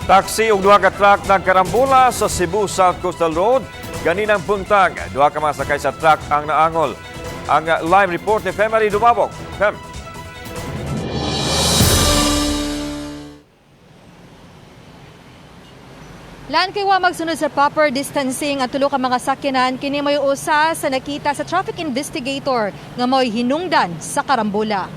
Taxi ug duha ka truck nagkarambola sa Cebu South Coastal Road. Ganinang buntag, duha ka masakay sa truck ang naangol. Ang live report ni Femari Dumabok. Fem. Lan kay wa magsunod sa proper distancing at tulo ka mga sakyanan kini may usa sa nakita sa traffic investigator nga mo'y hinungdan sa karambola.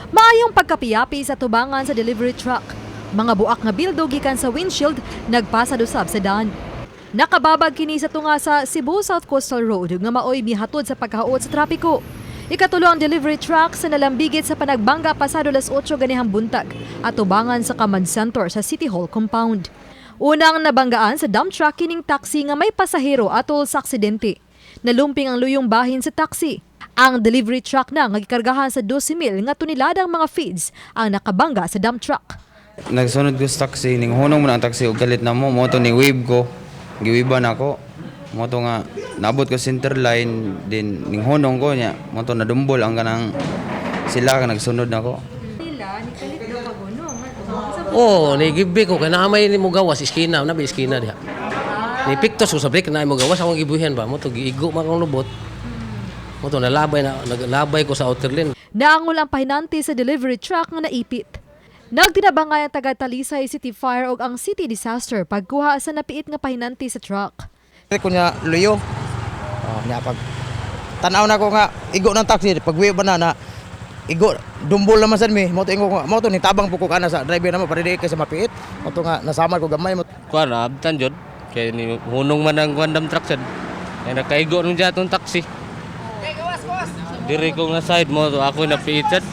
Maayong pagkapiyapi sa tubangan sa delivery truck. Mga buak nga bildo gikan sa windshield nagpasad usab sa daan. Nakababag kini sa tunga sa Cebu South Coastal Road nga maoy mihatod sa pagkahuot sa trapiko. Ikatulo ang delivery truck sa nalambigit sa panagbangga pasado las 8 ganihang buntag at tubangan sa Command Center sa City Hall compound. Unang nabanggaan sa dump truck kining taxi nga may pasahero atol sa aksidente. Nalumping ang luyong bahin sa taxi. Ang delivery truck na nga gikargahan sa 12,000 nga toniladang mga feeds ang nakabangga sa dump truck. Nagsunod ko sa taxi, ning hunong mo na ang taxi ug galit na mo, moto ni wave ko. Giwiban ako. Moto nga nabot ko center line din ning hunong ko nya. Moto na dumbol ang kanang sila ka nagsunod nako. Nila ni kalit na pagunong. Oh, ni gibe ko kay naamay ni mo gawas iskina, na iskina diha. Ni piktos ko sa break na mo gawas akong gibuhian ba mo to giigo man akong lubot. Mo to naglabay ko sa outer lane. Naangol ang pahinanti sa delivery truck nga naipit. Nagtinabangay ang taga-Talisay City Fire og ang City Disaster pagkuha sa napiit nga pahinanti sa truck. Ko niya luyo. Niya pag tanaw na ko nga igo ng taxi pagwi ba na igo dumbol naman sad mi mo to ingo mo to ni tabang puko kana sa driver na mo para di kay sa mapiit. Mo to nga nasamar ko gamay mo. Kuan abtan jud kay ni hunong man ang quandam truck sad. Kay nakaigo nung jatong taxi. Diri ko nga side mo ako napiit sad.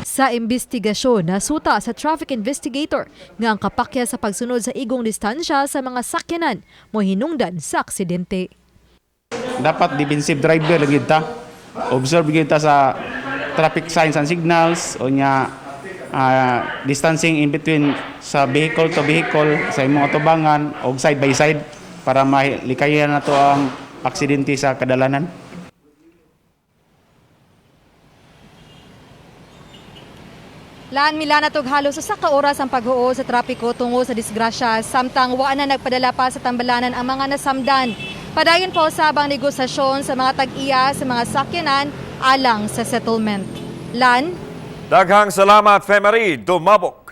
Sa investigasyon, nasuta sa traffic investigator nga ang kapakya sa pagsunod sa igong distansya sa mga sakyanan mo hinungdan sa aksidente. Dapat defensive driver lagi ta. Observe kita sa traffic signs and signals o nya distancing in between sa vehicle to vehicle sa imong atubangan o side by side para malikayan nato ang aksidente sa kadalanan. Laan mila na halos sa ka oras ang paghuo sa trapiko tungo sa disgrasya samtang wa na nagpadala pa sa tambalanan ang mga nasamdan. Padayon po sabang negosasyon sa mga tag-iya sa mga sakyanan alang sa settlement. Lan? Daghang salamat, Femari Dumabok.